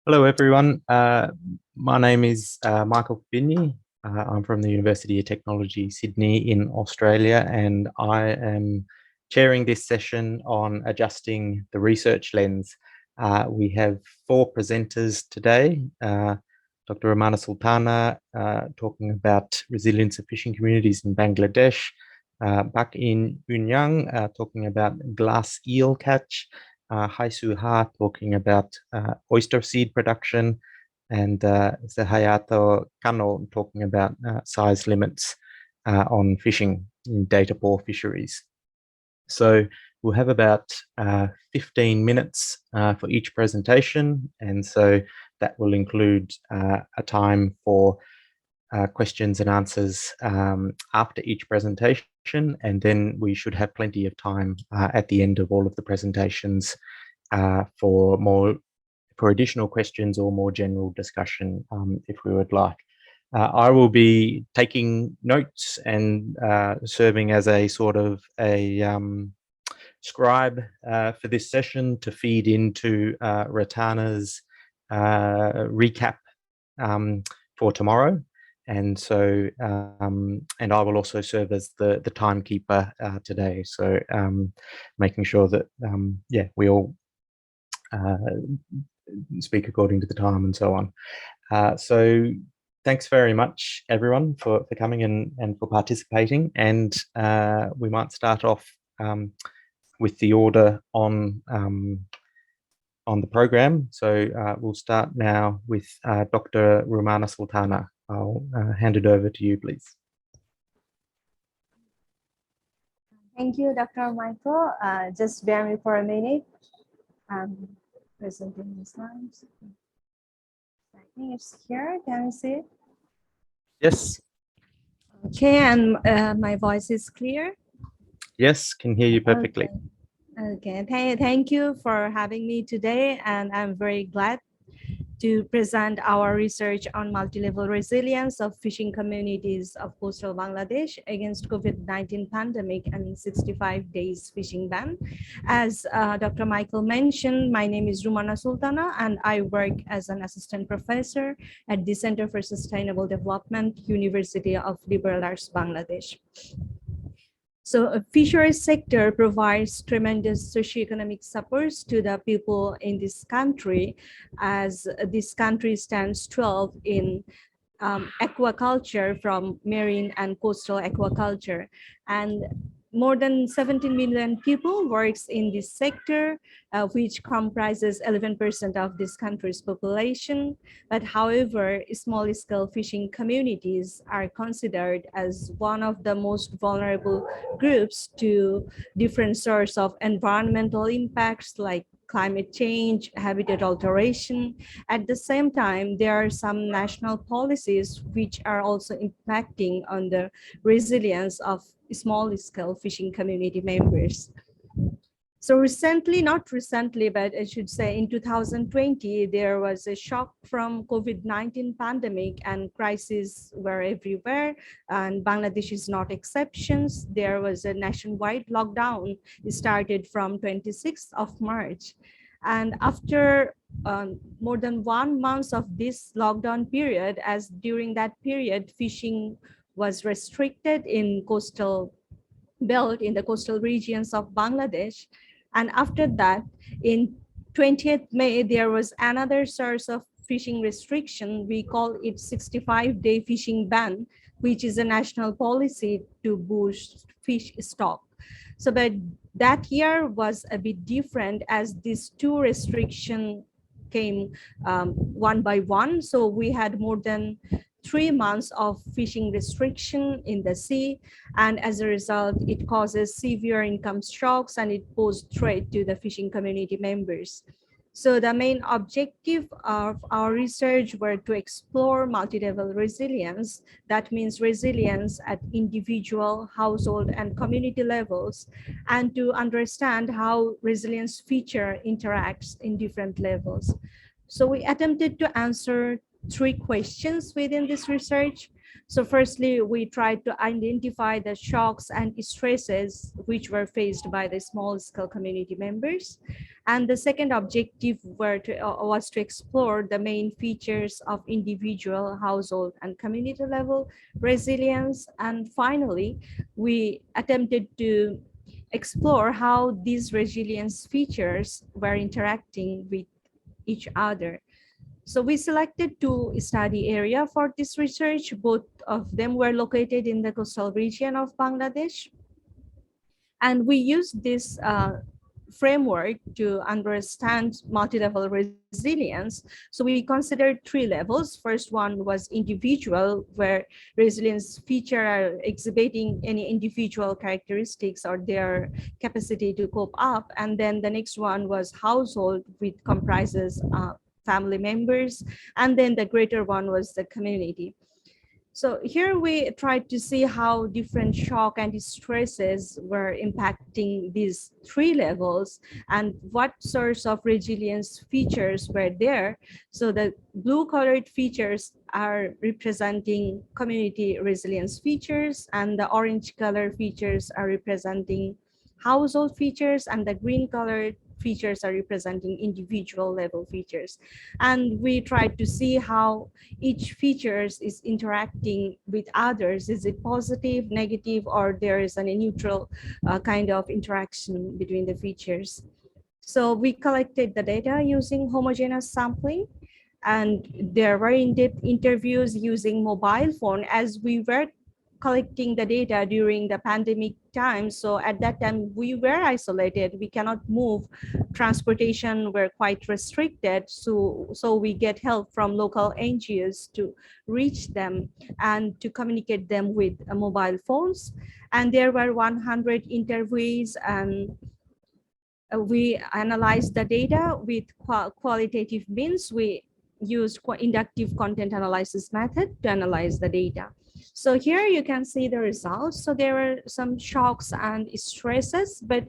Hello, everyone. My name is Michael Fabinyi. I'm from the University of Technology, Sydney in Australia, and I am chairing this session on adjusting the research lens. We have four presenters today. Dr. Rumana SULTANA talking about resilience of fishing communities in Bangladesh. Baek in Unyang talking about glass eel catch. Hyesoo HA talking about oyster seed production, and the Hayato KANNO talking about size limits on fishing in data poor fisheries. So we'll have about 15 minutes for each presentation, and so that will include a time for questions and answers after each presentation, and then we should have plenty of time at the end of all of the presentations for additional questions or more general discussion if we would like. I will be taking notes and serving as a sort of a scribe for this session to feed into Ratana's recap for tomorrow. And so, and I will also serve as the timekeeper today. So making sure that, yeah, we all speak according to the time and so on. So thanks very much, everyone, for coming and for participating. And we might start off with the order on the program. So we'll start now with Dr. Rumana SULTANA. I'll hand it over to you, please. Thank you, Dr. Michael. Just bear me for a minute. Presenting the slides. I think it's here. Can you see it? Yes. Okay, and my voice is clear? Yes, can hear you perfectly. Okay, thank you for having me today, and I'm very glad to present our research on multi-level resilience of fishing communities of coastal Bangladesh against COVID-19 pandemic and 65 days fishing ban. As Dr. Michael mentioned, my name is Rumana SULTANA, and I work as an assistant professor at the Center for Sustainable Development, University of Liberal Arts, Bangladesh. So a fisheries sector provides tremendous socioeconomic supports to the people in this country, as this country stands 12 in aquaculture, from marine and coastal aquaculture. And more than 17 million people works in this sector, which comprises 11% of this country's population. But however, small-scale fishing communities are considered as one of the most vulnerable groups to different sorts of environmental impacts like climate change, habitat alteration. At the same time, there are some national policies which are also impacting on the resilience of small-scale fishing community members. So recently, not recently, but I should say in 2020, there was a shock from COVID-19 pandemic, and crises were everywhere, and Bangladesh is not exceptions. There was a nationwide lockdown. It started from 26th of March. And after more than 1 month of this lockdown period, as during that period, fishing was restricted in coastal belt in the coastal regions of Bangladesh. And after that, in 20th May, there was another source of fishing restriction. We call it 65-day fishing ban, which is a national policy to boost fish stock. So, but that year was a bit different, as these two restrictions came one by one. So we had more than 3 months of fishing restriction in the sea, and as a result, it causes severe income shocks and it poses threat to the fishing community members. So the main objective of our research were to explore multi-level resilience. That means resilience at individual, household, and community levels, and to understand how resilience feature interacts in different levels. So we attempted to answer 3 questions within this research. So firstly, we tried to identify the shocks and stresses which were faced by the small-scale community members. And the second objective was to explore the main features of individual, household, and community level resilience. And finally, we attempted to explore how these resilience features were interacting with each other. So we selected two study area for this research. Both of them were located in the coastal region of Bangladesh. And we used this framework to understand multi-level resilience. So we considered three levels. First one was individual, where resilience feature are exhibiting any individual characteristics or their capacity to cope up. And then the next one was household, which comprises family members. And then the greater one was the community. So here we tried to see how different shock and stresses were impacting these three levels and what sorts of resilience features were there. So the blue colored features are representing community resilience features, and the orange color features are representing household features, and the green colored features are representing individual level features. And we tried to see how each features is interacting with others. Is it positive, negative, or there is a neutral kind of interaction between the features? So we collected the data using homogeneous sampling, and there were in-depth interviews using mobile phone as we were collecting the data during the pandemic time. So at that time we were isolated, we cannot move, transportation were quite restricted, so we get help from local NGOs to reach them and to communicate them with mobile phones. And there were 100 interviews, and we analyzed the data with qualitative means. We used inductive content analysis method to analyze the data. So here you can see the results. So there were some shocks and stresses, but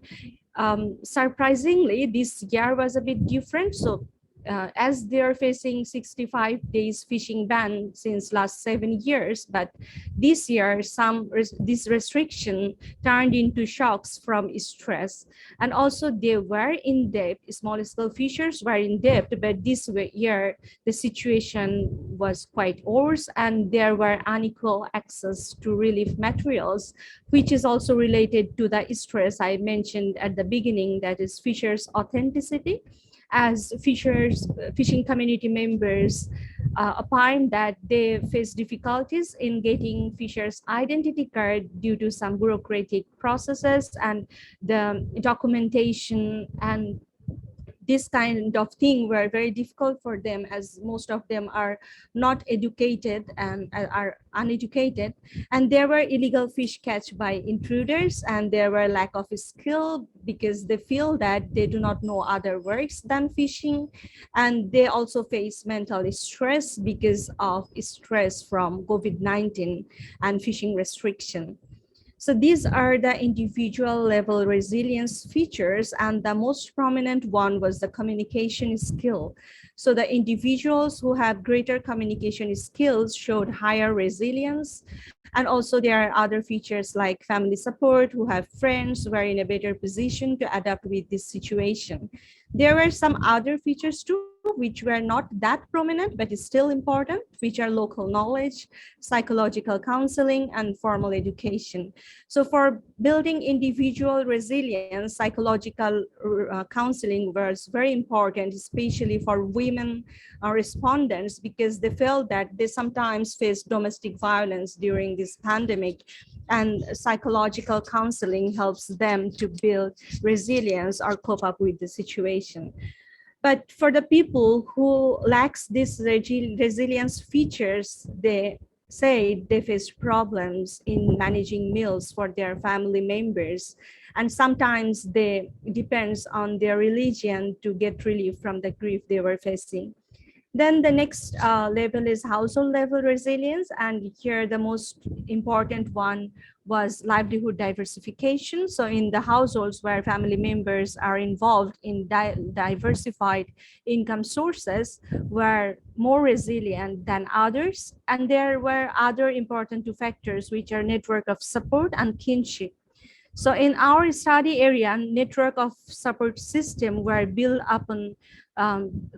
surprisingly, this year was a bit different. So as they are facing 65 days fishing ban since last 7 years, but this year this restriction turned into shocks from stress. And also they were in depth, small scale fishers were in depth, but this year the situation was quite worse, and there were unequal access to relief materials, which is also related to the stress I mentioned at the beginning, that is fishers authenticity. As fishing community members opine that they face difficulties in getting fishers identity card due to some bureaucratic processes and the documentation, and this kind of thing were very difficult for them, as most of them are not educated and are uneducated. And there were illegal fish catch by intruders, and there were lack of skill because they feel that they do not know other works than fishing. And they also face mental stress because of stress from COVID-19 and fishing restriction. So these are the individual level resilience features, and the most prominent one was the communication skill. So the individuals who have greater communication skills showed higher resilience. And also there are other features like family support, who have friends who are in a better position to adapt with this situation. There were some other features too, which were not that prominent, but is still important, which are local knowledge, psychological counseling, and formal education. So for building individual resilience, psychological counseling was very important, especially for women respondents, because they felt that they sometimes face domestic violence during this pandemic, and psychological counseling helps them to build resilience or cope up with the situation. But for the people who lacks these resilience features, they say they face problems in managing meals for their family members. And sometimes they depends on their religion to get relief from the grief they were facing. Then the next level is household level resilience. And here the most important one was livelihood diversification. So in the households where family members are involved in diversified income sources were more resilient than others. And there were other important two factors, which are network of support and kinship. So in our study area, network of support system were built upon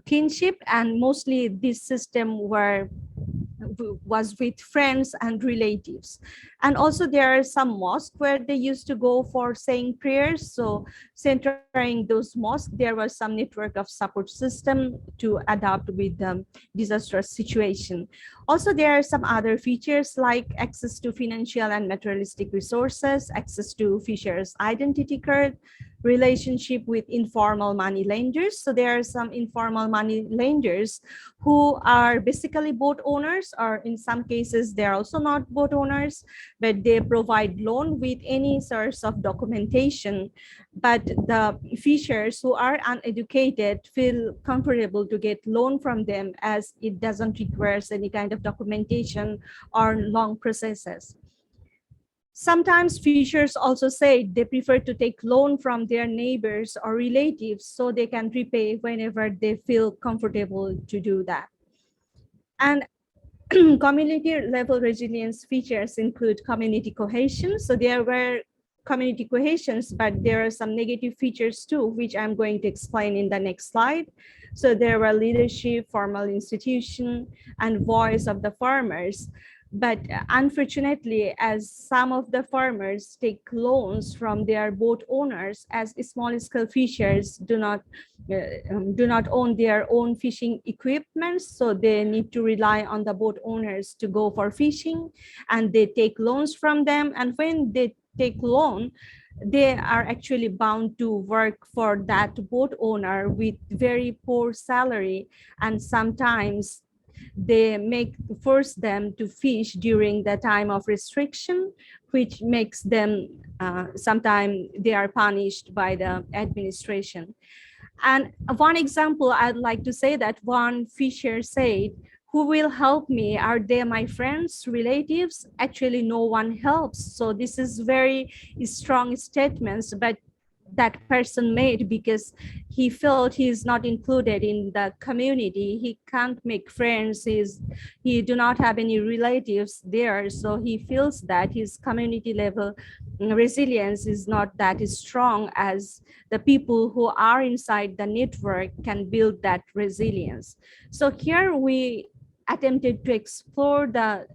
kinship, and mostly this system was with friends and relatives. And also there are some mosques where they used to go for saying prayers. So centering those mosques, there was some network of support system to adapt with the disastrous situation. Also, there are some other features like access to financial and materialistic resources, access to fishers' identity card, relationship with informal money lenders. So there are some informal money lenders who are basically boat owners, or in some cases they're also not boat owners, but they provide loan with any source of documentation. But the fishers who are uneducated feel comfortable to get loan from them, as it doesn't require any kind of documentation or long processes. Sometimes fishers also say they prefer to take loan from their neighbors or relatives so they can repay whenever they feel comfortable to do that. And community level resilience features include community cohesion. So there were community cohesions, but there are some negative features too, which I'm going to explain in the next slide. So there were leadership, formal institution, and voice of the farmers. But unfortunately, as some of the farmers take loans from their boat owners, as small scale fishers do not own their own fishing equipment, so they need to rely on the boat owners to go for fishing, and they take loans from them. And when they take loan, they are actually bound to work for that boat owner with very poor salary, and sometimes they force them to fish during the time of restriction, which makes them sometimes they are punished by the administration. And one example, I'd like to say that one fisher said, "Who will help me? Are they my friends, relatives?" Actually, no one helps. So this is very strong statements, but that person made because he felt he is not included in the community. He can't make friends. He do not have any relatives there. So he feels that his community level resilience is not that strong as the people who are inside the network can build that resilience. So here we attempted to explore the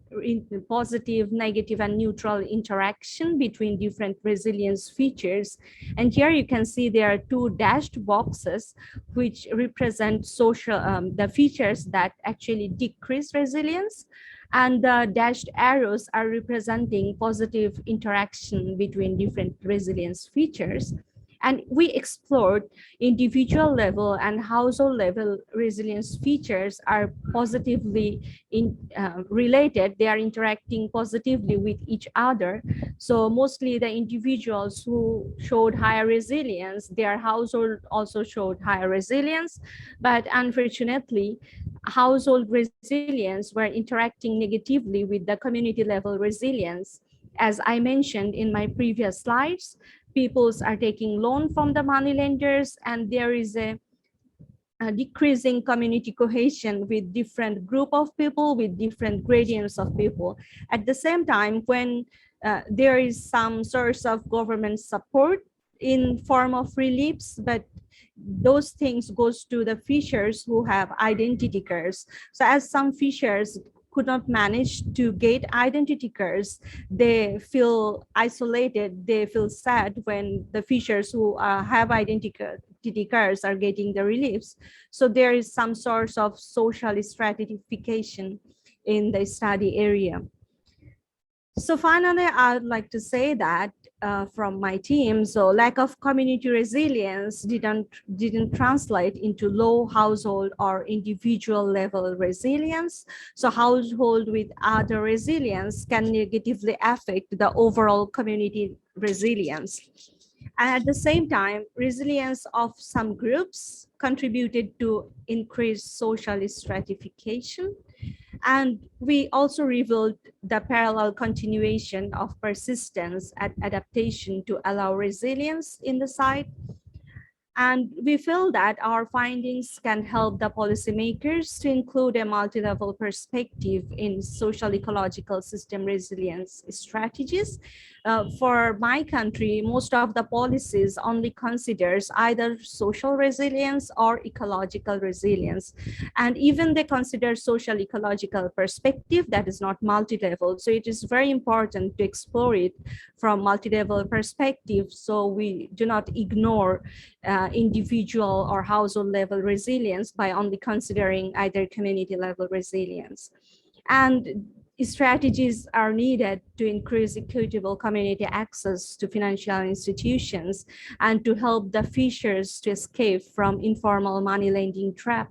positive, negative, and neutral interaction between different resilience features. And here you can see there are two dashed boxes which represent social the features that actually decrease resilience, and the dashed arrows are representing positive interaction between different resilience features. And we explored individual level and household level resilience features are positively related. They are interacting positively with each other. So mostly the individuals who showed higher resilience, their household also showed higher resilience. But unfortunately, household resilience were interacting negatively with the community level resilience. As I mentioned in my previous slides, peoples are taking loan from the money lenders, and there is a decreasing community cohesion with different group of people with different gradients of people. At the same time, when there is some source of government support in form of reliefs, but those things goes to the fishers who have identity cards. So as some fishers could not manage to get identity cards, they feel isolated, they feel sad when the fishers who have identity cards are getting the reliefs. So there is some source of social stratification in the study area. So finally, I'd like to say that from my team, so lack of community resilience didn't translate into low household or individual level resilience. So household with other resilience can negatively affect the overall community resilience. And at the same time, resilience of some groups contributed to increased social stratification. And we also revealed the parallel continuation of persistence and adaptation to allow resilience in the site. And we feel that our findings can help the policymakers to include a multi-level perspective in social ecological system resilience strategies. For my country, most of the policies only considers either social resilience or ecological resilience. And even they consider social ecological perspective that is not multi-level. So it is very important to explore it from multi-level perspective so we do not ignore individual or household level resilience by only considering either community level resilience. And strategies are needed to increase equitable community access to financial institutions and to help the fishers to escape from informal money lending trap.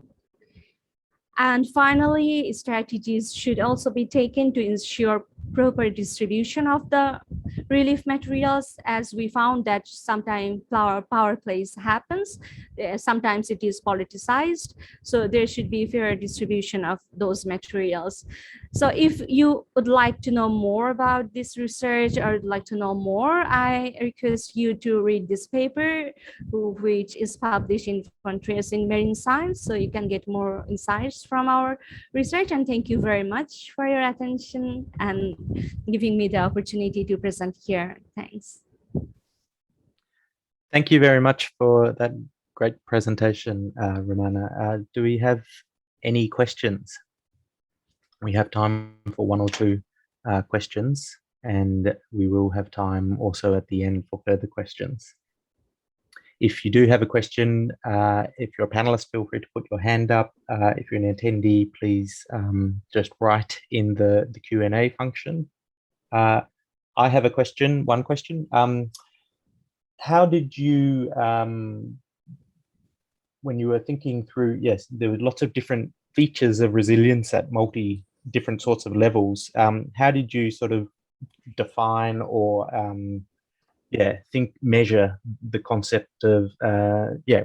And finally, strategies should also be taken to ensure proper distribution of the relief materials, as we found that sometimes power plays happens. Sometimes it is politicized. So there should be fair distribution of those materials. So if you would like to know more about this research or would like to know more, I request you to read this paper, which is published in Frontiers in Marine Science. So you can get more insights from our research. And thank you very much for your attention and giving me the opportunity to present here. Thanks. Thank you very much for that great presentation, Rumana. Do we have any questions? We have time for one or two questions, and we will have time also at the end for further questions. If you do have a question, if you're a panelist, feel free to put your hand up. If you're an attendee, please just write in the Q&A function. I have a question, one question. How did you, when you were thinking through, yes, there were lots of different features of resilience at different sorts of levels. How did you sort of define or measure the concept of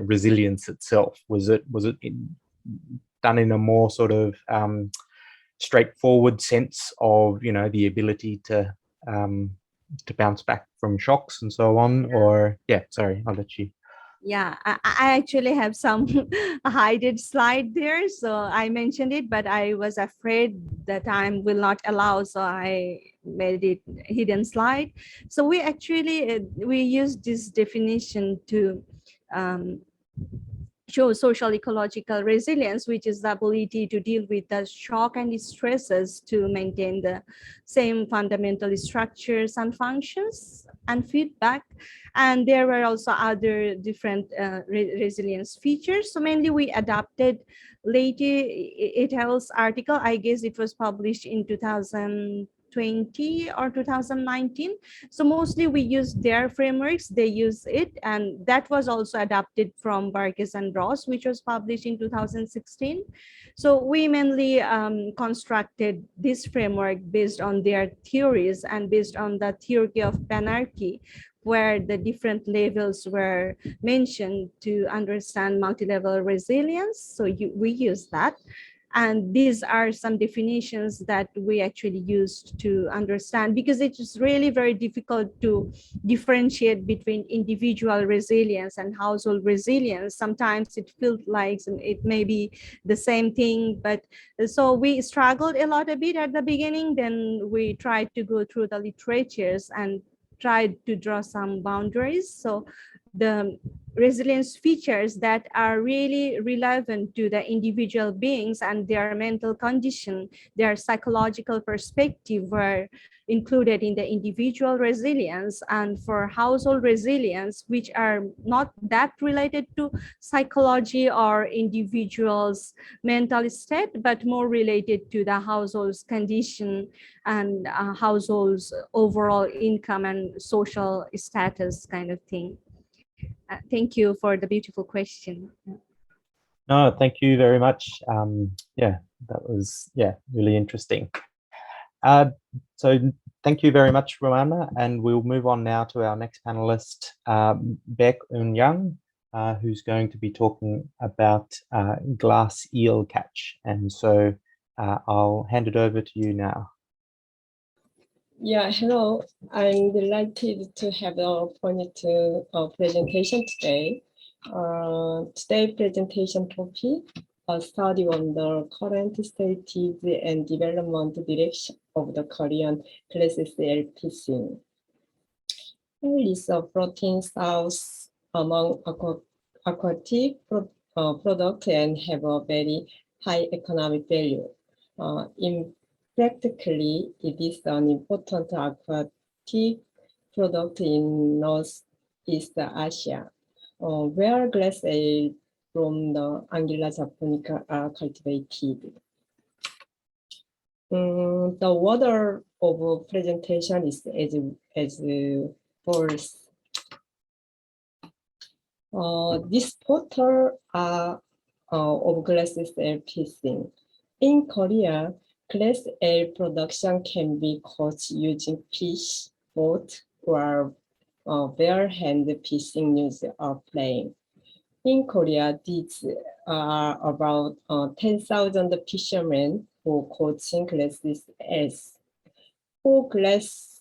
resilience itself? Was it done in a more sort of straightforward sense of the ability to bounce back from shocks and so on? Or sorry, I'll let you. Yeah, I actually have some hidden slide there. So I mentioned it, but I was afraid the time will not allow. So I made it hidden slide. So we actually, we use this definition to show social ecological resilience, which is the ability to deal with the shock and stresses to maintain the same fundamental structures and functions and feedback. And there were also other different resilience features. So mainly we adapted Leite et al.'s article. I guess it was published in 2020 or 2019. So mostly we use their frameworks, they use it, and that was also adapted from Barkes and Ross, which was published in 2016. So we mainly constructed this framework based on their theories and based on the theory of panarchy, where the different levels were mentioned to understand multi-level resilience. So we use that. And these are some definitions that we actually used to understand, because it is really very difficult to differentiate between individual resilience and household resilience. Sometimes it feels like it may be the same thing, but so we struggled a bit at the beginning. Then we tried to go through the literatures and tried to draw some boundaries. So the resilience features that are really relevant to the individual beings and their mental condition, their psychological perspective were included in the individual resilience. And for household resilience, which are not that related to psychology or individuals' mental state, but more related to the household's condition and household's overall income and social status kind of thing. Thank you for the beautiful question. No, thank you very much. That was really interesting. So thank you very much, Rumana, and we'll move on now to our next panelist, Baek Eun-young, who's going to be talking about glass eel catch. And so I'll hand it over to you now. Yeah, hello. I'm delighted to have the opportunity to presentation today. Today's presentation topic, a study on the current status and development direction of the Korean classes LPC. It is a protein source among aquatic product and have a very high economic value. In practically, it is an important aquatic product in Northeast Asia, where glass ale from the Anguilla japonica are cultivated. The order of presentation is as follows. This photo of glasses ale piecing. In Korea, glass ale production can be caught using fish, boat, or bare hand piecing used a plane. In Korea, these are about 10,000 fishermen who coaching glasses ales. For glass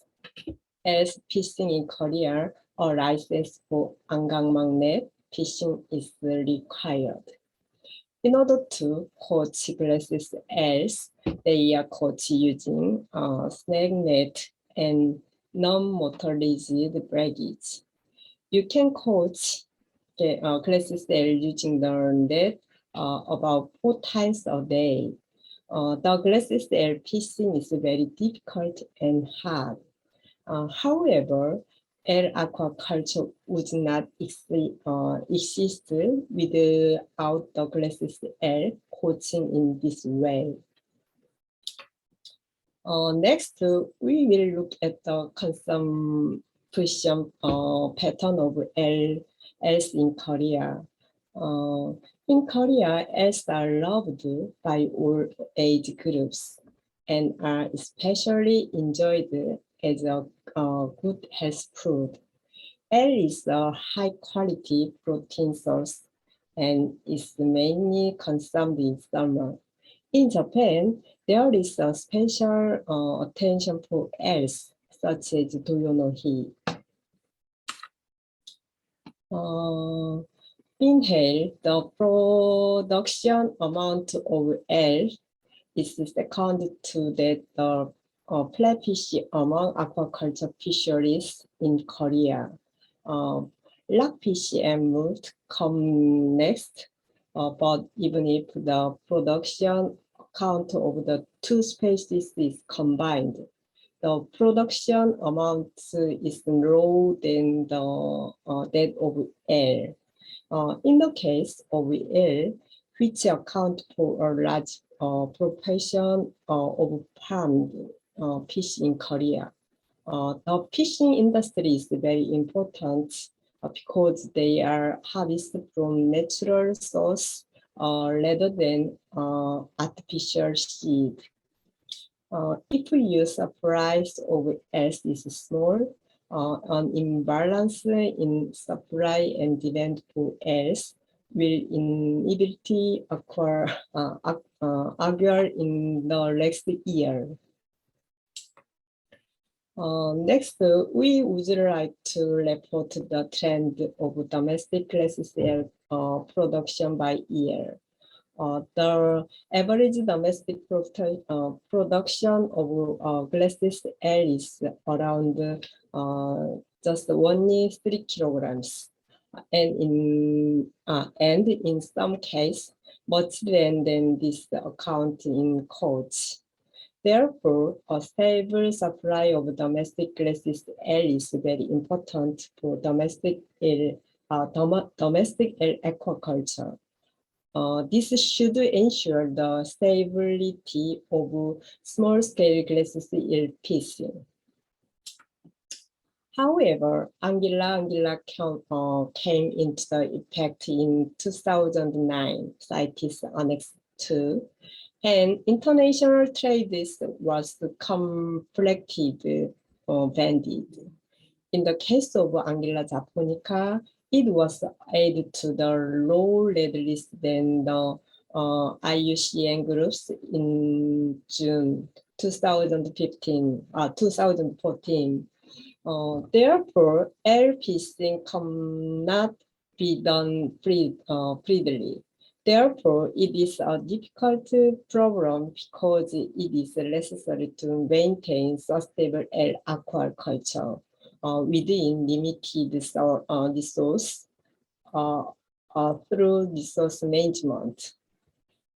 ales fishing in Korea, a license for 안강망net fishing is required. In order to catch glasses ales, they are caught using snake net and non-motorized baggage. You can catch the glasses ales using the net about 4 times a day. The glasses ale fishing is very difficult and hard. However, air aquaculture would not exist without the glasses air coaching in this way. Next, we will look at the consumption pattern of ales in Korea. In Korea, ales are loved by all age groups and are especially enjoyed as a good health food. Ale is a high-quality protein source and is mainly consumed in summer. In Japan, there is a special attention for ales, such as Toyo-no-hi. In ale, the production amount of ale is second to that flatfish among aquaculture fisheries in Korea. Rockfish and mullet come next, but even if the production count of the two species is combined, the production amount is lower than that of ale. In the case of ale, which account for a large proportion of farmed fish in Korea. The fishing industry is very important because they are harvested from natural source rather than artificial seed. If we use a price of S is small, an imbalance in supply and demand for S will inevitably occur in the next year. Next, we would like to report the trend of domestic glasses ale production by year. The average domestic production of glasses ale is around just only 3 kilograms, and in some cases, much than this account in coach. Therefore, a stable supply of domestic glasses ale is very important for domestic ale aquaculture. This should ensure the stability of small-scale glasses ale fishing. However, Anguilla came into the effect in 2009, CITES Annex 2, and international trade was conflicted banded. In the case of Anguilla japonica, it was added to the low red list than the IUCN groups in June 2014. Therefore, air fishing cannot be done freely. Therefore, it is a difficult problem because it is necessary to maintain sustainable air aquaculture within limited resource through resource management.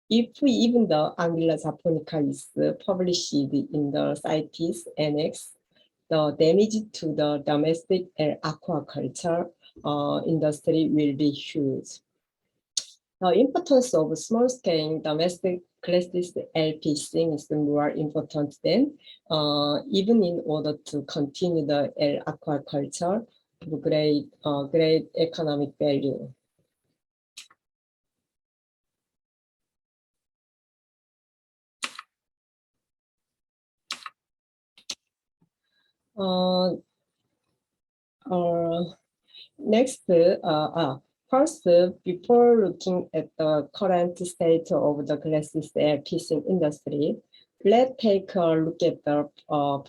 If even the Anguilla japonica is published in the CITES Annex, the damage to the domestic aquaculture industry will be huge. The importance of small-scale domestic classic fishing is more important than even in order to continue the aquaculture of great economic value. Next, first, before looking at the current state of the glacis air fishing industry, let's take a look at the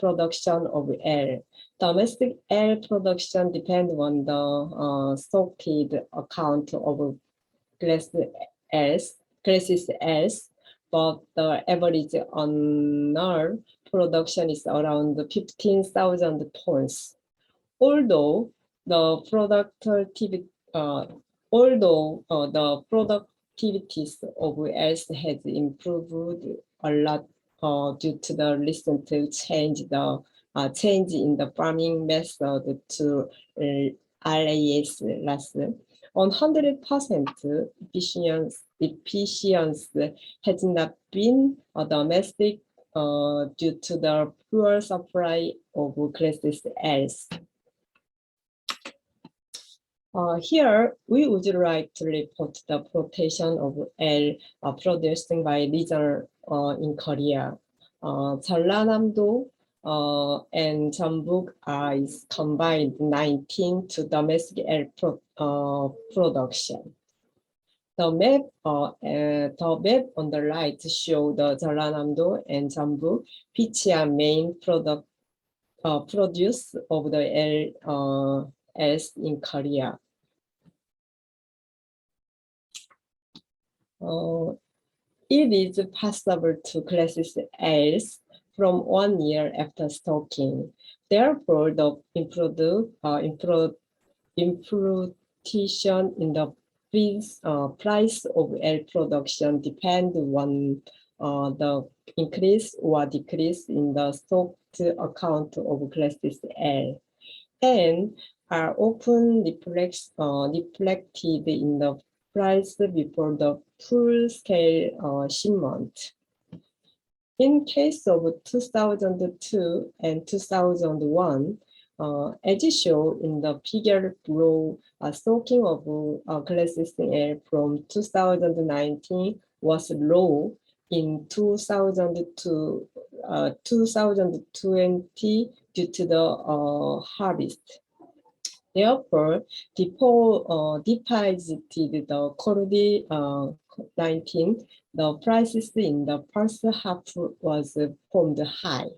production of air. Domestic air production depends on the stocked account of glacis airs, but the average annual production is around 15,000 tons. Although the productivities of airs has improved a lot due to the recent change in the farming method to RAS, 100% efficiency has not been domestic due to the poor supply of glacis airs. Here, we would like to report the protection of air produced by region in Korea. Jeollanam-do and Jeonbuk is combined 19 to domestic air production. The map on the right show the Jeollanam-do and Jeonbuk, which are main produce of the air as in Korea. It is possible to classify airs from 1 year after stocking. Therefore, the imputation in the price of air production depends on the increase or decrease in the stocked account of glacis air, and are often reflected in the price before the full-scale shipment. In case of 2002 and 2001, as shown in the figure below, stocking of glacis air from 2019 was low in 2020 due to the harvest. Therefore, deposited the COVID-19, the prices in the first half was formed high.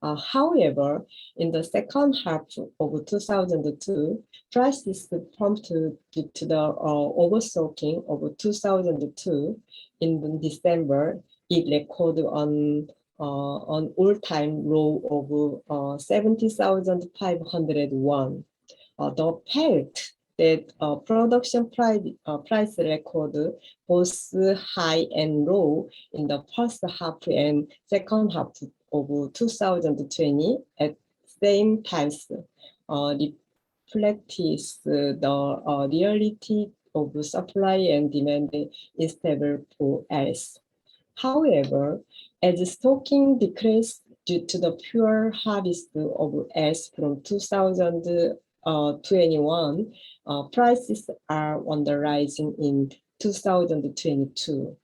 However, in the second half of 2002, prices plummeted due to the overstocking of 2002. In December, it recorded an all-time low of 70,501. The fact that production price record both high and low in the first half and second half of 2020 at same times reflects the reality of supply and demand is stable for airs. However, as stocking decreased due to the pure harvest of airs from 2021, prices are on the rising in 2022.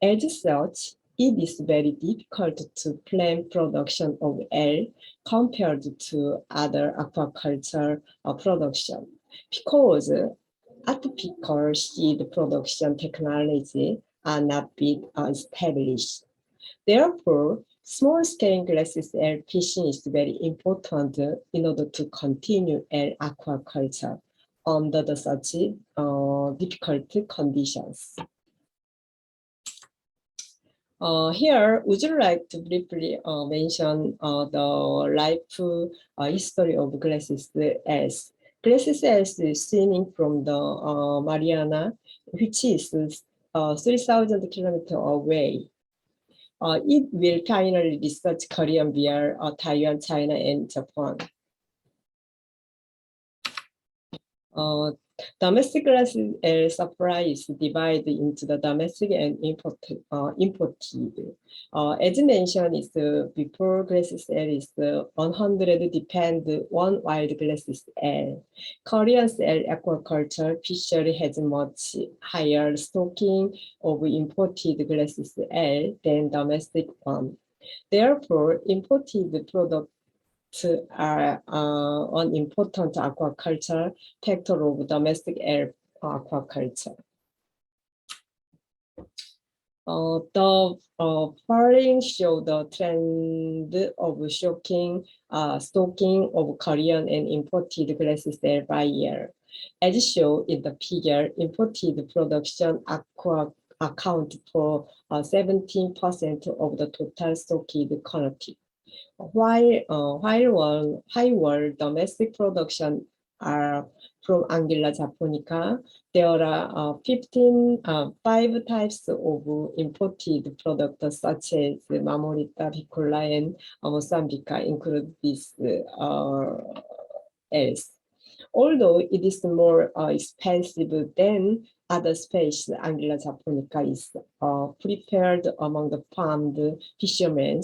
As such, it is very difficult to plan production of air compared to other aquaculture production because atypical seed production technology are not been established. Therefore, small-scale glacis air fishing is very important in order to continue air aquaculture under the such difficult conditions. Here, would you like to briefly mention the life history of glacis as? Glacis as is swimming from the Mariana, which is 3,000 kilometers away. It will finally reach Korea via Taiwan, China, and Japan. Domestic glacis air supply is divided into the domestic and imported. As mentioned, is before glacis air is 100 depend on wild glacis air. Korean's air aquaculture fishery has much higher stocking of imported glacis air than domestic one. Therefore, imported products are an important aquaculture factor of domestic air aquaculture. The following show the trend of stocking of Korean and imported glacis air by year. As shown in the figure, imported production account for 17% of the total stocked quantity. While domestic production are from Anguilla japonica, there are 5 types of imported products such as Mamorita, Piccola, and Mosambica include this else. Although it is more expensive than other species, Anguilla japonica is preferred among the farmed fishermen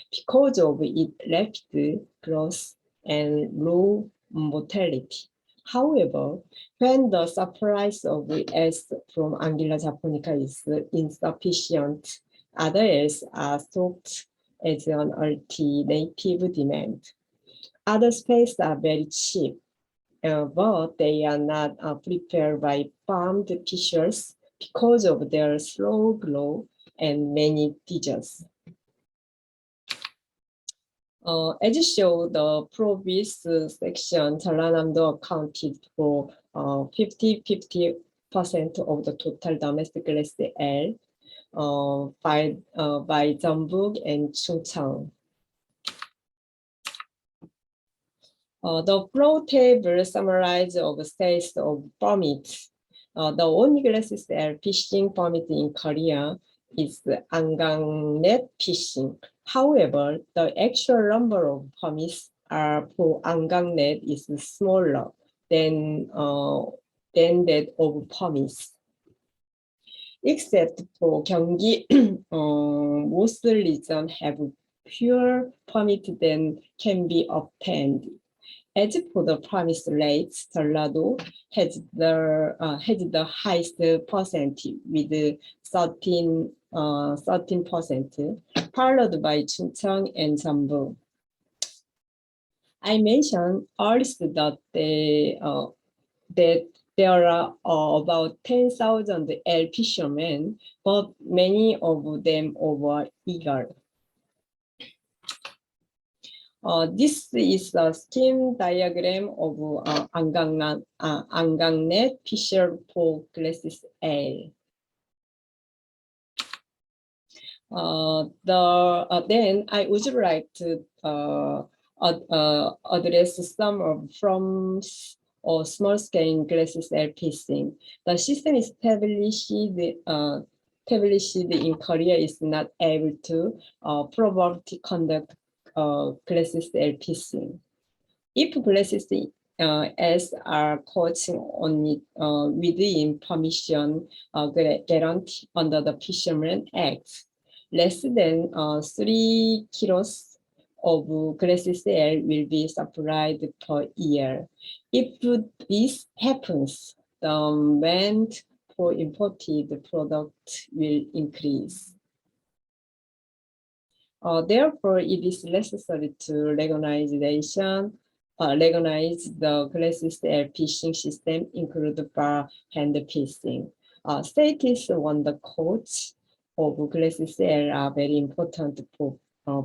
because of its rapid growth and low mortality. However, when the supply of eggs from Anguilla japonica is insufficient, other eggs are stocked as an alternative demand. Other species are very cheap, but they are not prepared by farmed fishers because of their slow growth and many diseases. As shown, the previous section, Jeollanam-do accounted for 50% of the total domestic glacis air by Jeonbuk and Chungcheong. The flow table summarizes of states of permits. The only glacis air fishing permit in Korea is Angang net fishing. However, the actual number of permits for Angang net is smaller than that of permits. Except for Gyeonggi, most regions have fewer permits than can be obtained. As for the permit rates, Jeollado has the highest percentage with 13%, followed by Chungcheong and Jeonbuk. I mentioned earlier that there are about 10,000 air fishermen, but many of them are eager. This is a scheme diagram of Angang net fisher for glacis air. Then I would like to address some from small-scale glacis air fishing. The system is established in Korea is not able to properly conduct glacis air fishing. If glacis as are caught only within permission guarantee under the Fisherman Act, less than 3 kilos of glacis air will be supplied per year. If this happens, the demand for imported product will increase. Therefore, it is necessary to recognize the glacis air fishing system, include bar hand fishing. Status on the coach of glacis L are very important for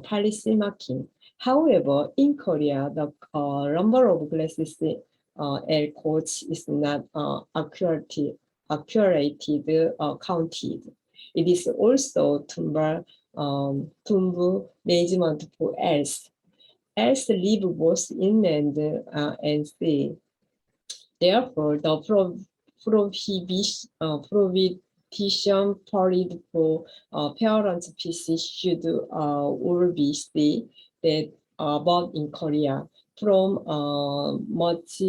policy marking. However, in Korea, the number of glacis L coach is not accurately counted. It is also tumbu measurement for L's. L's live both inland and sea. Therefore, the prohibition period for parent species should all be stated above in Korea from March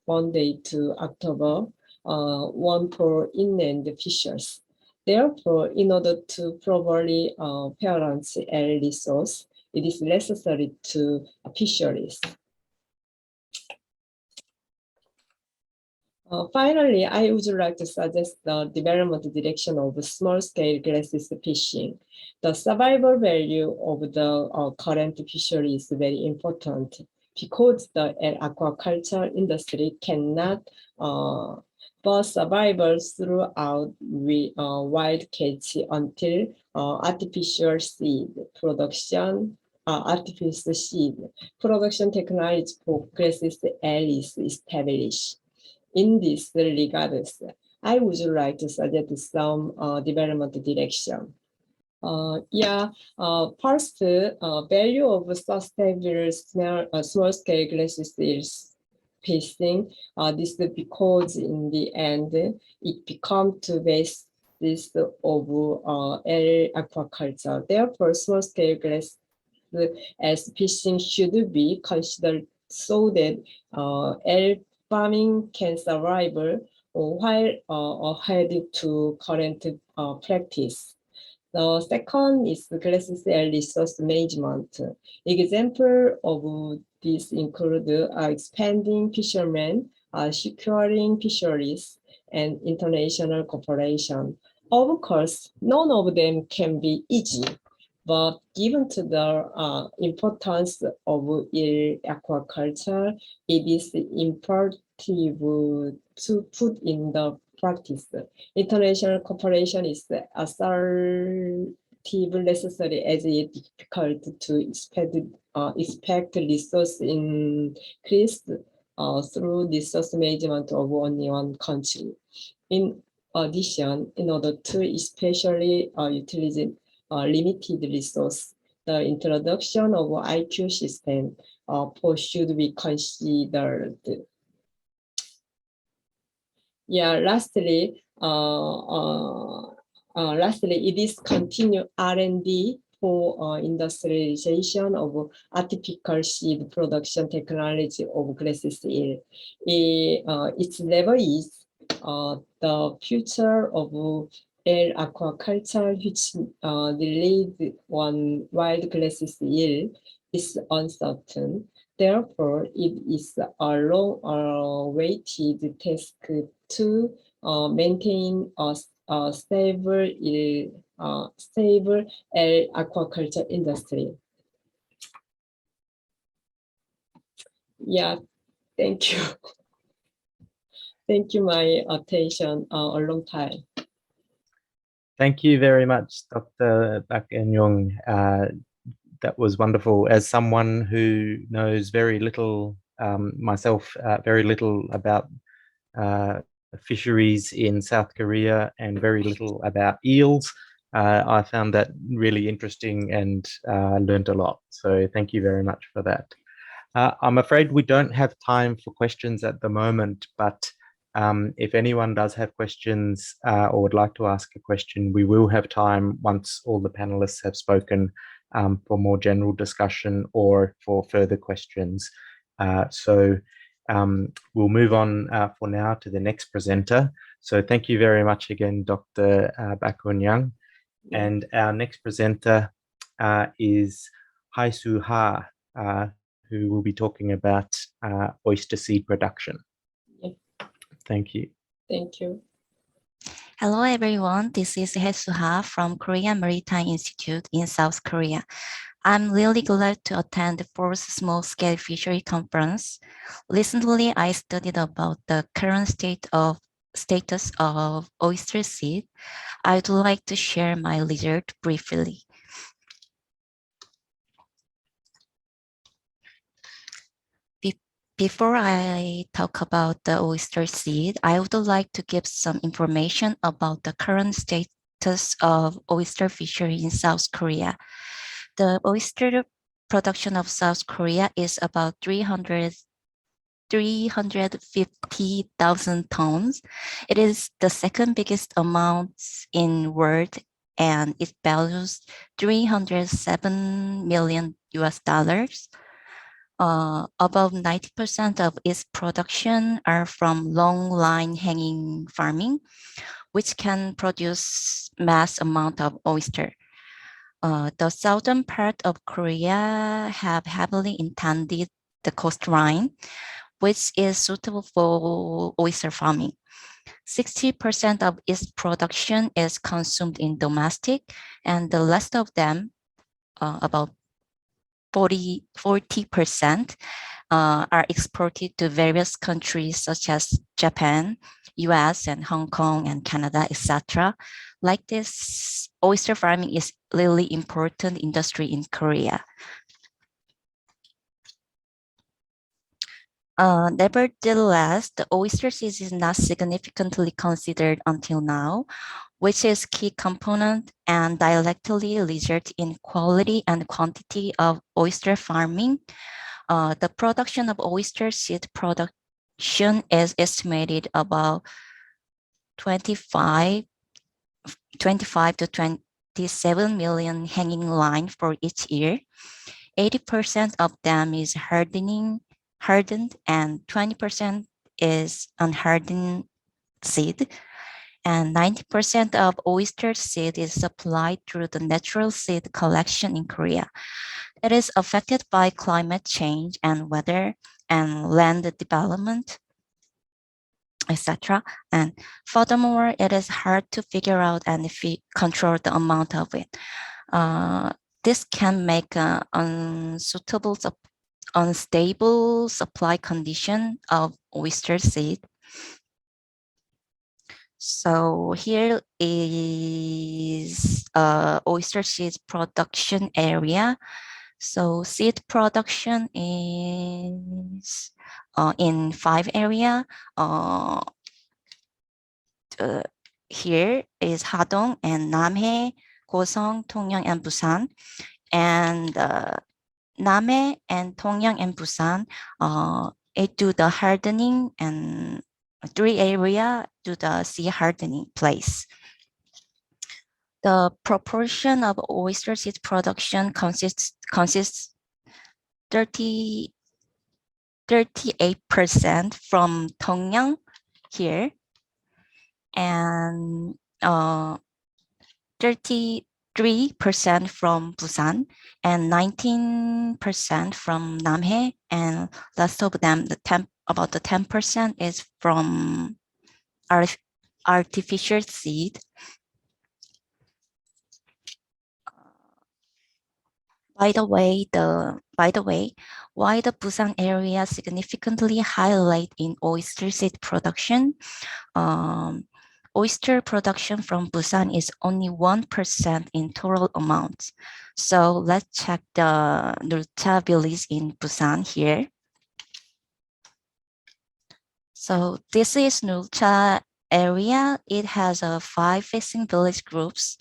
Monday to October, one for inland fishers. Therefore, in order to properly balance L resource, it is necessary to fisheries. Finally, I would like to suggest the development direction of small-scale glacis fishing. The survival value of the current fishery is very important because the aquaculture industry cannot boost survival throughout wild catch until artificial seed production technology for glacis L is established. In this regard, I would like to suggest some development direction. First, value of sustainable small-scale glacis is pacing. This is because in the end, it becomes the basis of aquaculture. Therefore, small-scale glacis as fishing should be considered so that farming can survive while ahead to current practice. The second is glacis L resource management. Example of this include expanding fishermen, securing fisheries, and international cooperation. Of course, none of them can be easy, but given to the importance of aquaculture, it is imperative to put in the practice. International cooperation is assertive necessary as it is difficult to expect resource increase through resource management of only one country. In addition, in order to especially utilize limited resource, the introduction of IQ system should be considered. Lastly, it is continue R&D for industrialization of artificial seed production technology of glacis L. Its level is the future of L aquaculture, which relied on wild glacis L, is uncertain. Therefore, it is a long-awaited task to maintain a stable aquaculture industry. Thank you. Thank you my attention a long time. Thank you very much, Dr. Baek and Young. That was wonderful. As someone who knows very little, myself, very little about fisheries in South Korea and very little about eels, I found that really interesting and learned a lot. So thank you very much for that. I'm afraid we don't have time for questions at the moment, but if anyone does have questions or would like to ask a question, we will have time once all the panelists have spoken for more general discussion or for further questions. So we'll move on for now to the next presenter. So thank you very much again, Dr. Baek Young. And our next presenter is Hyesoo HA, who will be talking about oyster seed production. Thank you. Thank you. Hello, everyone. This is Hyesoo HA from Korean Maritime Institute in South Korea. I'm really glad to attend the fourth small-scale fishery conference. Recently, I studied about the current state of status of oyster seed, I'd like to share my result briefly. Before I talk about the oyster seed, I would like to give some information about the current status of oyster fishery in South Korea. The oyster production of South Korea is about 350,000 tons. It is the second biggest amount in world, and it values 307 million US dollars. Above 90% of its production are from long line hanging farming, which can produce mass amount of oyster. The southern part of Korea have heavily intended the coastline, which is suitable for oyster farming. 60% of its production is consumed in domestic, and the rest of them, about 40% are exported to various countries such as Japan, US, and Hong Kong, and Canada, etc. Like this, oyster farming is really important industry in Korea. Nevertheless, the oyster seed is not significantly considered until now, which is key component and directly result in quality and quantity of oyster farming. The production of oyster seed production is estimated about 25 to 27 million hanging line for each year. 80% of them is hardened, and 20% is unhardened seed. And 90% of oyster seed is supplied through the natural seed collection in Korea. It is affected by climate change and weather and land development, etc. And furthermore, it is hard to figure out and control the amount of it. This can make an unstable supply condition of oyster seed. So here is oyster seed production area. So seed production is in 5 areas. Here is Hadong and Namhae, Gosong, Dongyang, and Busan. And Namhae and Dongyang and Busan, it do the hardening, and 3 areas do the sea hardening place. The proportion of oyster seed production consists 38% from Dongyang here, and 33% from Busan, and 19% from Namhae, and rest of them, about the 10% is from artificial seed. By the way, why the Busan area significantly highlight in oyster seed production? Oyster production from Busan is only 1% in total amount. So let's check the Nulcha Village in Busan here. So this is Nulcha area. It has 5 fishing village groups,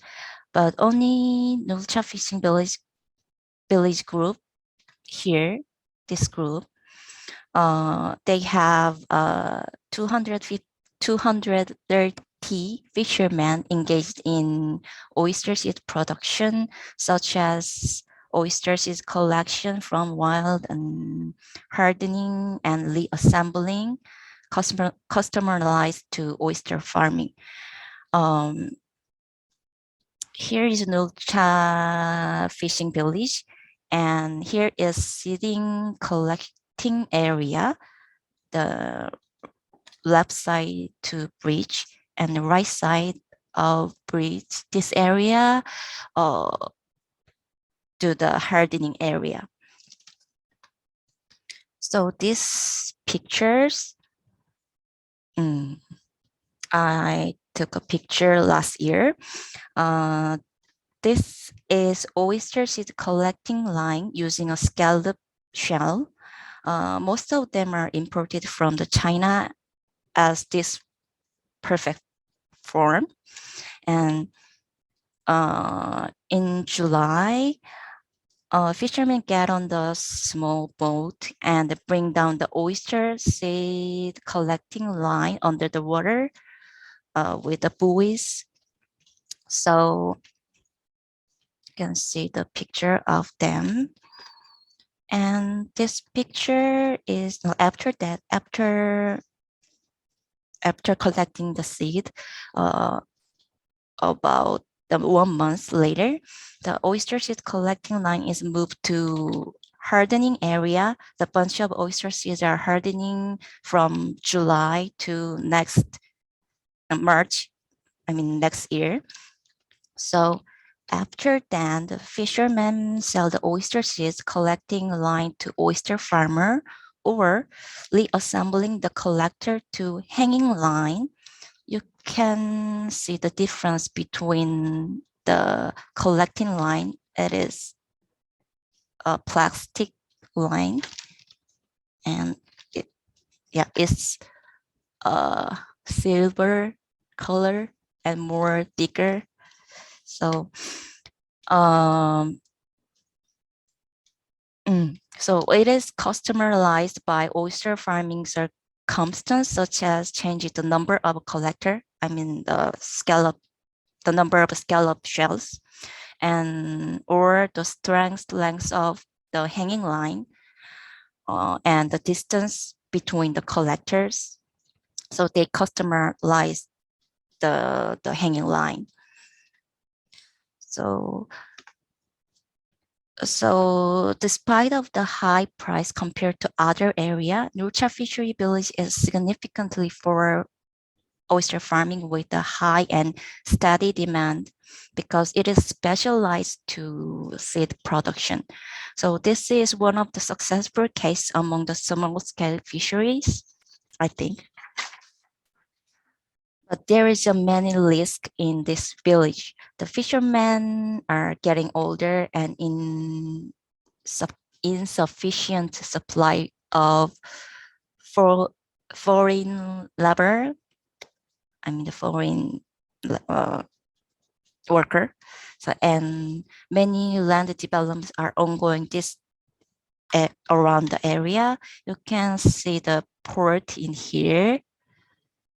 but only Nulcha fishing village group here, this group, they have 230 fishermen engaged in oyster seed production, such as oyster seed collection from wild and hardening and reassembling, customized to oyster farming. Here is Nulcha Fishing Village, and here is seeding collecting area, the left side to bridge, and the right side of bridge, this area to the hardening area. So these pictures I took a picture last year. This is oyster seed collecting line using a scallop shell. Most of them are imported from the China as this perfect form. And in July, fishermen get on the small boat and bring down the oyster seed collecting line under the water with the buoys. So you can see the picture of them. And this picture is after that, after collecting the seed, about 1 month later, the oyster seed collecting line is moved to hardening area. The bunch of oyster seeds are hardening from July to next March, next year. So after that, the fishermen sell the oyster seeds collecting line to oyster farmer or reassembling the collector to hanging line. You can see the difference between the collecting line. It is a plastic line, and it's silver color and more thicker. So so it is customized by oyster farming circumstance, such as changing the number of collector, the number of scallop shells, or the length of the hanging line, and the distance between the collectors. So they customize the hanging line. So despite of the high price compared to other area, Nulcha Fishery Village is significantly for oyster farming with a high and steady demand because it is specialized to seed production. So this is one of the successful case among the small scale fisheries, I think. But there is a many risk in this village. The fishermen are getting older and insufficient supply of foreign labor. The foreign worker. So, and many land developments are ongoing around the area. You can see the port in here.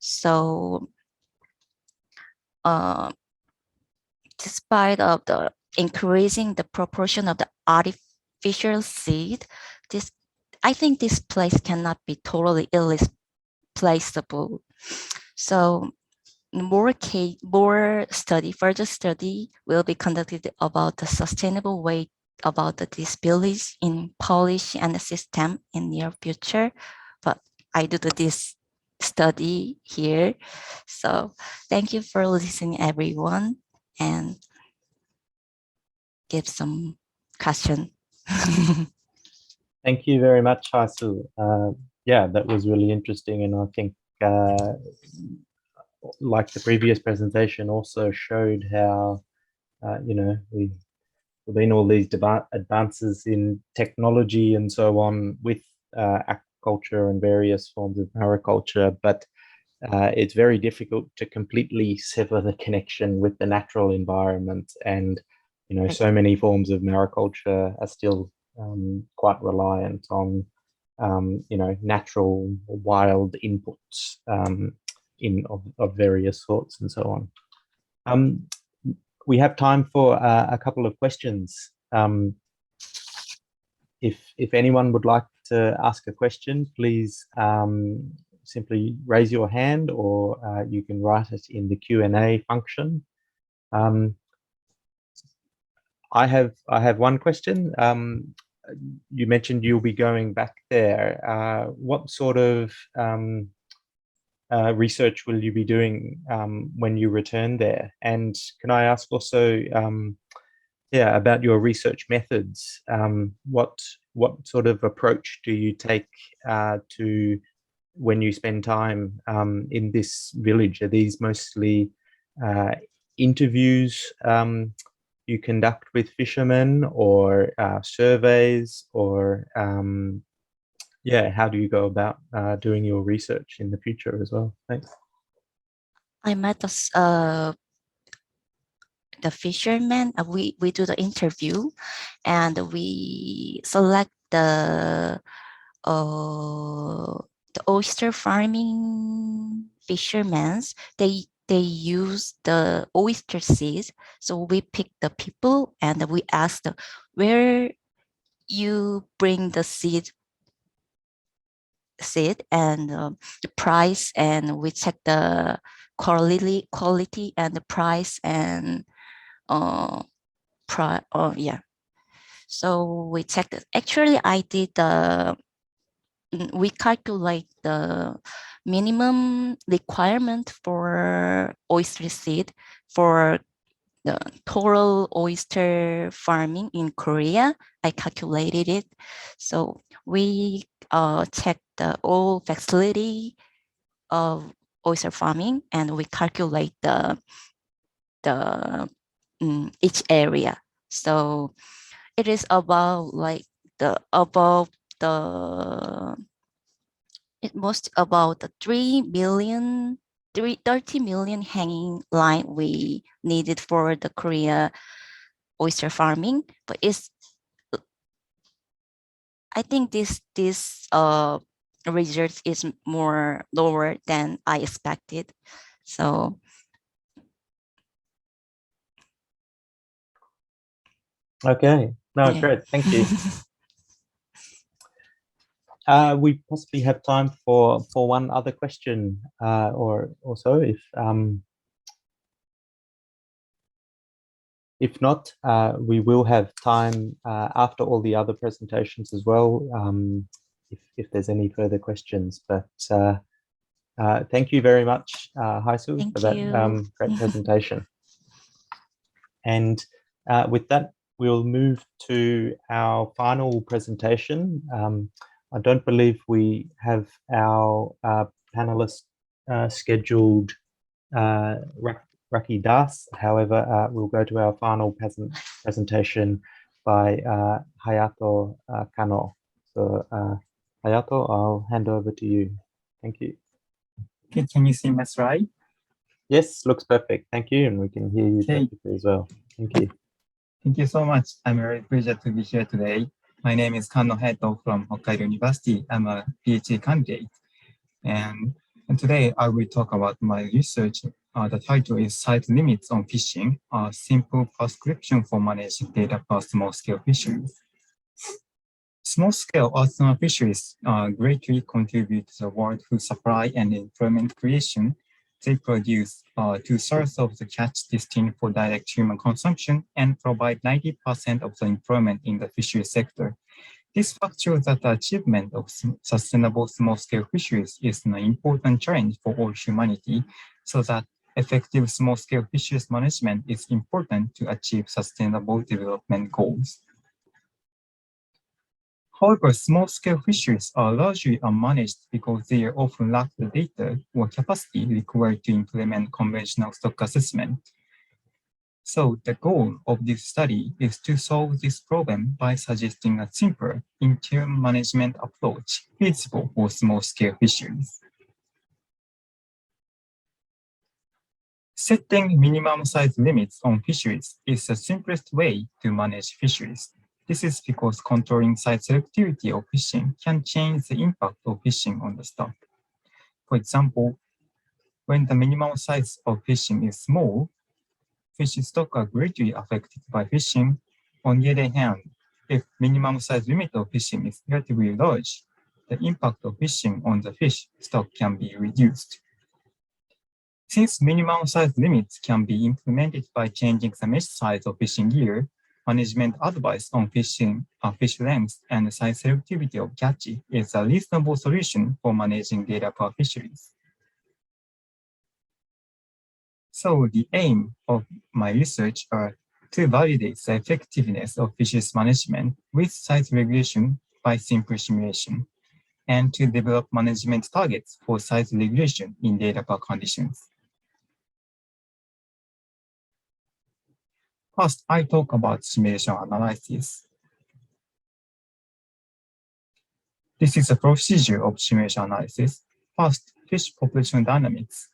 So despite of the increasing the proportion of the artificial seed, I think this place cannot be totally irreplaceable. So further study will be conducted about the sustainable way about this village in policy and the system in near future. But I do this study here. So thank you for listening, everyone, and give some question. Thank you very much, Hyesoo. Yeah, that was really interesting, and I think like the previous presentation also showed how we've been all these advances in technology and so on with aquaculture and various forms of mariculture, but it's very difficult to completely sever the connection with the natural environment, and so many forms of mariculture are still quite reliant on natural wild inputs of various sorts and so on. We have time for a couple of questions. If anyone would like to ask a question, please simply raise your hand, or you can write it in the Q&A function. I have one question. You mentioned you'll be going back there. What sort of research will you be doing when you return there? And can I ask also, about your research methods? What sort of approach do you take to when you spend time in this village? Are these mostly interviews you conduct with fishermen, or surveys, or yeah, how do you go about doing your research in the future as well? Thanks. I met the fishermen. We do the interview, and we select the oyster farming fishermen. They use the oyster seeds. So we pick the people and we ask them where you bring the seed and the price, and we check the quality and the price and yeah. So we checked it. Actually, I did we calculate the minimum requirement for oyster seed for the total oyster farming in Korea. I calculated it. So we checked the all facility of oyster farming, and we calculate the each area. So it is about like it was about the 30 million hanging line we needed for the Korea oyster farming. But I think this result is more lower than I expected. So Okay, no, yeah. great, thank you. We possibly have time for one other question, or so. If not, we will have time after all the other presentations as well, if there's any further questions. But thank you very much, Hyesoo, for that great presentation. And with that, we'll move to our final presentation. I don't believe we have our panelist scheduled, Rakhi Das. However, we'll go to our final presentation by Hayato KANNO. So Hayato, I'll hand over to you. Thank you. Okay, can you see my slide? Yes, looks perfect. Thank you. And we can hear you perfectly as well. Thank you. Thank you so much. I'm very pleased to be here today. My name is Kanno Hayato from Hokkaido University. I'm a PhD candidate. And today I will talk about my research. The title is Size Limits on Fishing, a simple prescription for managing data for small-scale fisheries. Small-scale artisanal fisheries greatly contribute to the world food supply and employment creation. They produce 2/3 of the catch destined for direct human consumption and provide 90% of the employment in the fishery sector. This fact shows that the achievement of sustainable small-scale fisheries is an important challenge for all humanity, so that effective small-scale fisheries management is important to achieve sustainable development goals. However, small-scale fisheries are largely unmanaged because they often lack the data or capacity required to implement conventional stock assessment. So the goal of this study is to solve this problem by suggesting a simpler interim management approach feasible for small-scale fisheries. Setting minimum size limits on fisheries is the simplest way to manage fisheries. This is because controlling size selectivity of fishing can change the impact of fishing on the stock. For example, when the minimum size of fishing is small, fish stock are greatly affected by fishing. On the other hand, if minimum size limit of fishing is relatively large, the impact of fishing on the fish stock can be reduced. Since minimum size limits can be implemented by changing the mesh size of fishing gear, management advice on fish length and size selectivity of catch is a reasonable solution for managing data per fisheries. So the aim of my research are to validate the effectiveness of fisheries management with size regulation by simple simulation. and to develop management targets for size regulation in data conditions. First, I talk about simulation analysis. This is a procedure of simulation analysis. First, fish population dynamics.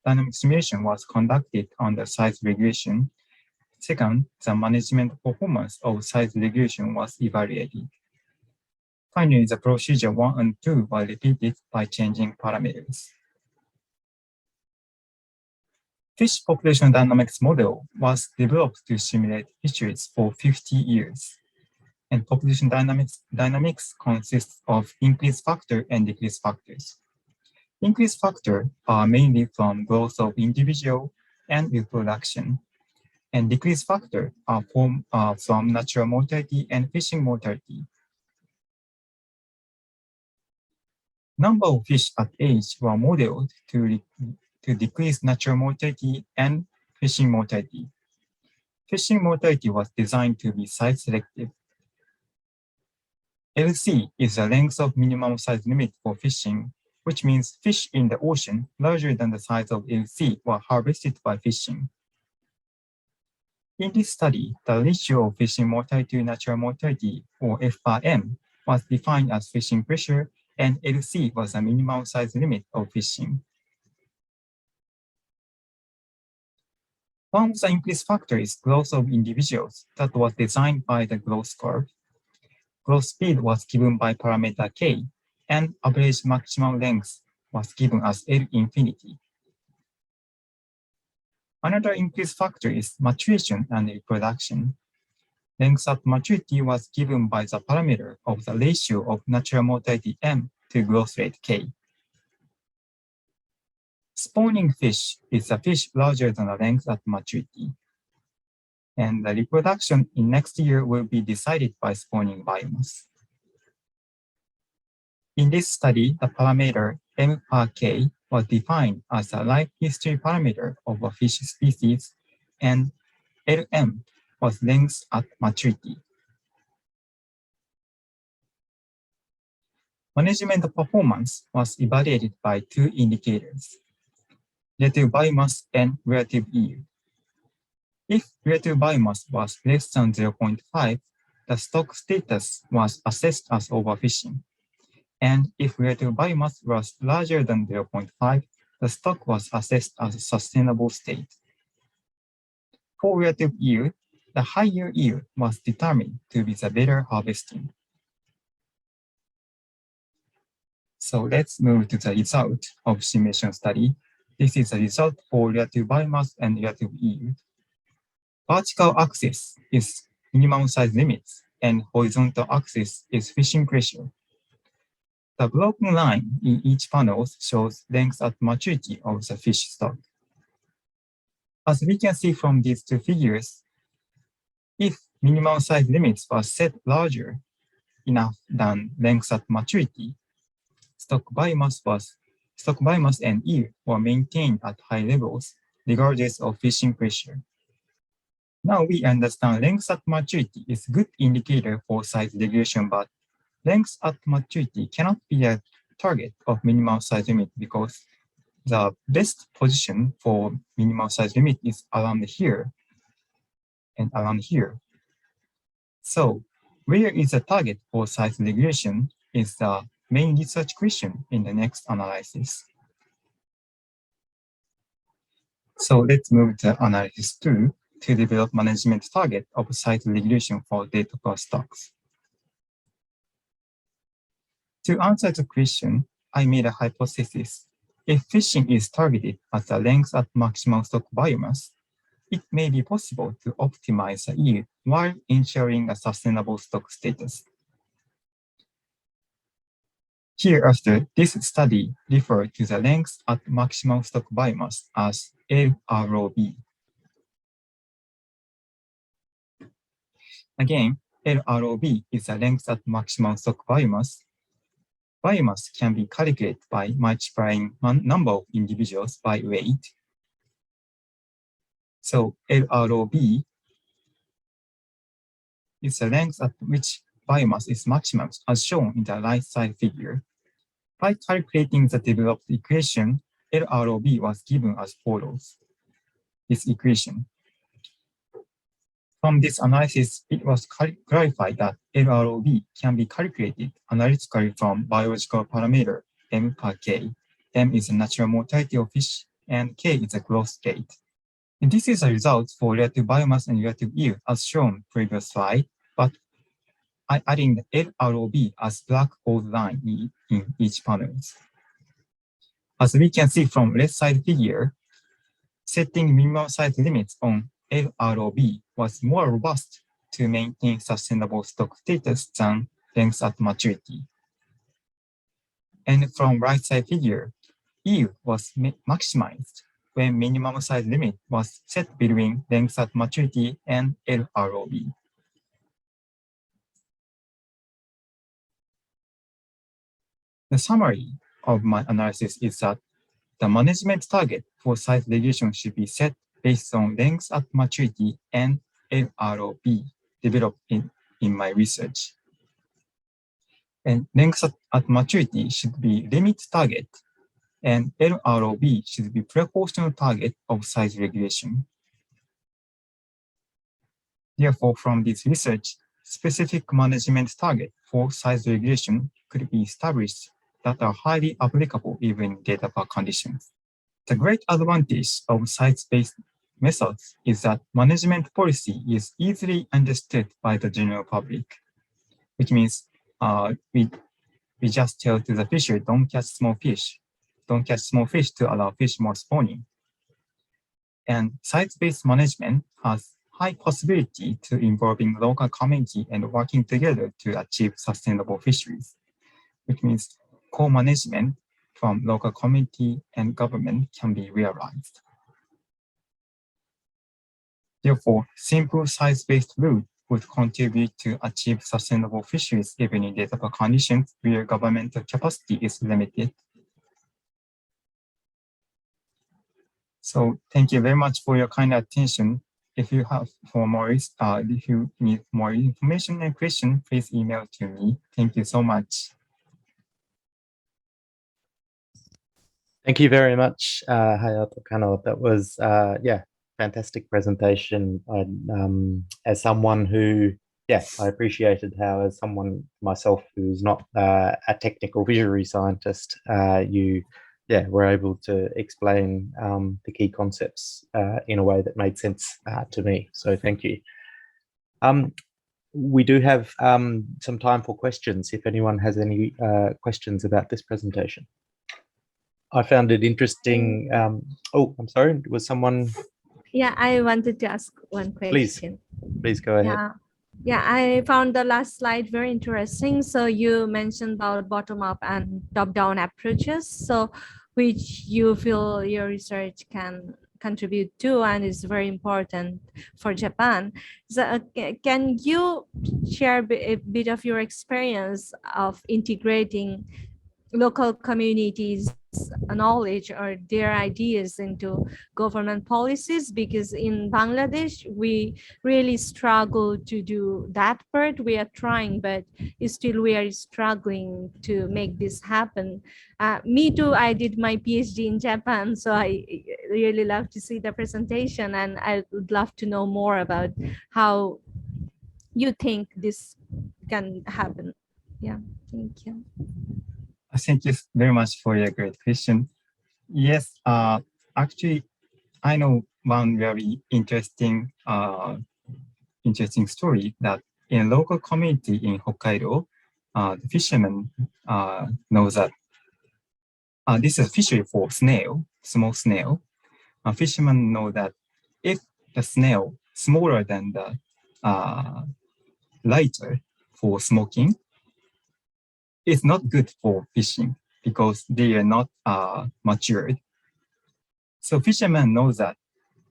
Dynamic simulation was conducted under size regulation. Second, the management performance of size regulation was evaluated. Finally, the procedure 1 and 2 were repeated by changing parameters. Fish population dynamics model was developed to simulate fisheries for 50 years. And population dynamics consists of increase factor and decrease factors. Increase factor are mainly from growth of individual and reproduction. And decrease factor are from natural mortality and fishing mortality. Number of fish at age were modeled to decrease natural mortality and fishing mortality. Fishing mortality was designed to be size selective. LC is the length of minimum size limit for fishing, which means fish in the ocean larger than the size of LC were harvested by fishing. In this study, the ratio of fishing mortality to natural mortality, or F per M, was defined as fishing pressure, and LC was the minimum size limit of fishing. One of the increase factor is growth of individuals that was designed by the growth curve. Growth speed was given by parameter K, and average maximum length was given as L infinity. Another increase factor is maturation and reproduction. Length at maturity was given by the parameter of the ratio of natural mortality M to growth rate K. Spawning fish is a fish larger than the length at maturity. And the reproduction in next year will be decided by spawning biomass. In this study, the parameter M per K was defined as a life history parameter of a fish species, and Lm was length at maturity. Management performance was evaluated by two indicators, relative biomass and relative yield. If relative biomass was less than 0.5, the stock status was assessed as overfishing. And if relative biomass was larger than 0.5, the stock was assessed as a sustainable state. For relative yield, the higher yield was determined to be the better harvesting. So let's move to the result of simulation study. This is the result for relative biomass and relative yield. Vertical axis is minimum size limits, and horizontal axis is fishing pressure. The broken line in each panel shows length at maturity of the fish stock. As we can see from these two figures, if minimum size limits were set larger enough than length at maturity, stock biomass and yield were maintained at high levels, regardless of fishing pressure. Now we understand length at maturity is a good indicator for size regulation, but length at maturity cannot be a target of minimum size limit because the best position for minimum size limit is around here and around here. So where is the target for size regulation is the main research question in the next analysis. So let's move to analysis 2 to develop management target of size regulation for data per stocks. To answer the question, I made a hypothesis. If fishing is targeted at the length at maximum stock biomass, it may be possible to optimize the yield while ensuring a sustainable stock status. Hereafter, this study referred to the length at maximum stock biomass as LROB. Again, LROB is the length at maximum stock biomass. Biomass can be calculated by multiplying number of individuals by weight. So LROB is the length at which biomass is maximum, as shown in the right side figure. By calculating the developed equation, LROB was given as follows. This equation. From this analysis, it was clarified that LROB can be calculated analytically from biological parameter M per K. M is the natural mortality of fish, and K is the growth rate. And this is a result for relative biomass and relative yield as shown previous slide, but I adding the LROB as black bold line in each panel. As we can see from left side figure, setting minimum size limits on LROB was more robust to maintain sustainable stock status than length at maturity. And from right side figure, yield was maximized when minimum size limit was set between length at maturity and LROB. The summary of my analysis is that the management target for size regulation should be set based on length at maturity and LROB developed in my research. And length at maturity should be limit target, and LROB should be proportional target of size regulation. Therefore, from this research, specific management target for size regulation could be established that are highly applicable even in data park conditions. The great advantage of size-based methods is that management policy is easily understood by the general public, which means we just tell to the fisher, don't catch small fish. Don't catch small fish to allow fish more spawning. And size-based management has high possibility to involving local community and working together to achieve sustainable fisheries, which means co-management from local community and government can be realized. Therefore, simple size-based route would contribute to achieve sustainable fisheries even in data park conditions where governmental capacity is limited. So thank you very much for your kind attention. If you have if you need more information and question, please email to me. Thank you so much. Thank you very much, Hayato KANNO. That was, yeah, fantastic presentation. As someone who, I appreciated how, as someone myself who's not a technical fishery scientist, you, were able to explain the key concepts in a way that made sense to me. So thank you. We do have some time for questions if anyone has any questions about this presentation. I found it interesting. Oh, I'm sorry. Was someone? Yeah, I wanted to ask one question. Please go ahead. Yeah, I found the last slide very interesting. So you mentioned about bottom-up and top-down approaches. So which you feel your research can contribute to and is very important for Japan. So can you share a bit of your experience of integrating local communities' knowledge or their ideas into government policies? Because in Bangladesh, we really struggle to do that part. We are trying, but still we are struggling to make this happen. Me too, I did my PhD in Japan, so I really love to see the presentation, and I would love to know more about how you think this can happen. Yeah, thank you. Thank you very much for your great question. Yes, actually, I know one very interesting story that in a local community in Hokkaido, the fishermen know that this is a fishery for snail, small snail. Fishermen know that if the snail smaller than the lighter for smoking, it's not good for fishing because they are not matured. So fishermen know that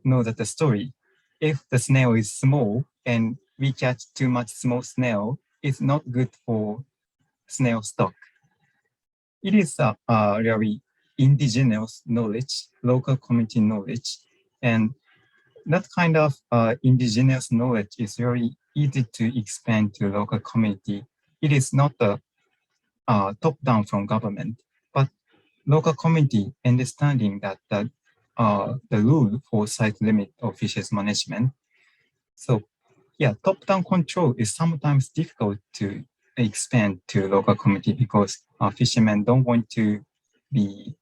the story. If the snail is small and we catch too much small snail, it's not good for snail stock. It is a really indigenous knowledge, local community knowledge, and that kind of indigenous knowledge is very easy to expand to local community. It is not a top-down from government. local community understanding that the rule for size limit of fisheries management. So yeah, top-down control is sometimes difficult to expand to local community because fishermen don't want to be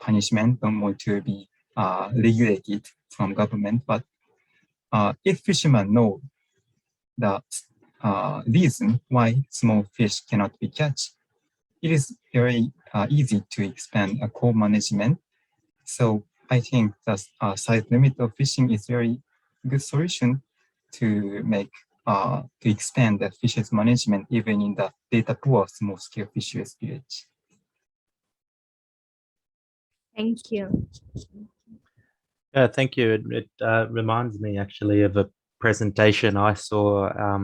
punishment, don't want to be regulated from government. But if fishermen know the reason why small fish cannot be catched, it is very easy to expand a co-management. So I think the size limit of fishing is very good solution to make to expand the fisheries management even in the data poor small-scale fisheries village. Thank you. Thank you. It reminds me actually of a presentation I saw,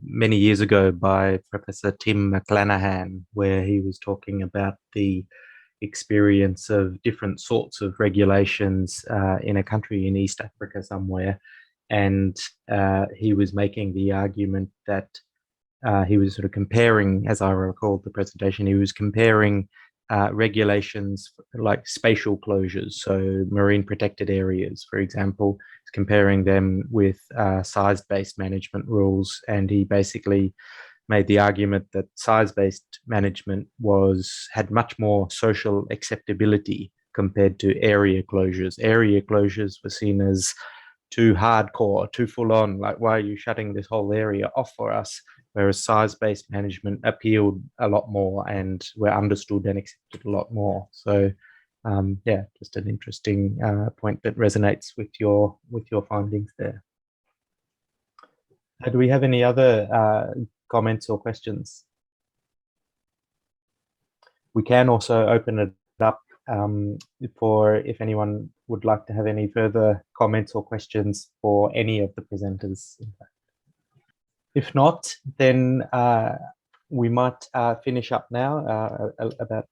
many years ago by Professor Tim McClanahan, where he was talking about the experience of different sorts of regulations in a country in East Africa somewhere. And he was making the argument that he was sort of comparing, as I recall the presentation, he was comparing regulations like spatial closures, so marine protected areas, for example, comparing them with size-based management rules. And he basically made the argument that size-based management had much more social acceptability compared to area closures. Area closures were seen as too hardcore, too full on, like, why are you shutting this whole area off for us? Whereas size-based management appealed a lot more and were understood and accepted a lot more. So just an interesting point that resonates with your findings there. Do we have any other comments or questions? We can also open it up for if anyone would like to have any further comments or questions for any of the presenters. If not, then we might finish up now about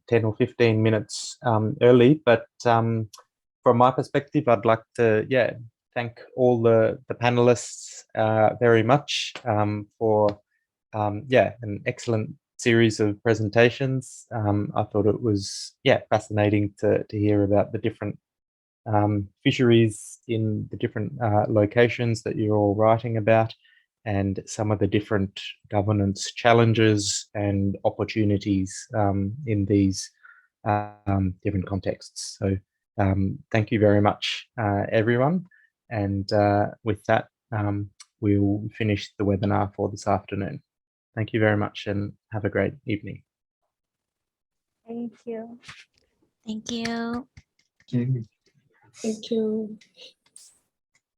10 or 15 minutes early. But from my perspective, I'd like to thank all the panelists very much for an excellent series of presentations. I thought it was fascinating to hear about the different fisheries in the different locations that you're all writing about, and some of the different governance challenges and opportunities in these different contexts. So thank you very much, everyone. And with that, we'll finish the webinar for this afternoon. Thank you very much and have a great evening. Thank you. Thank you. Thank you. Thank you.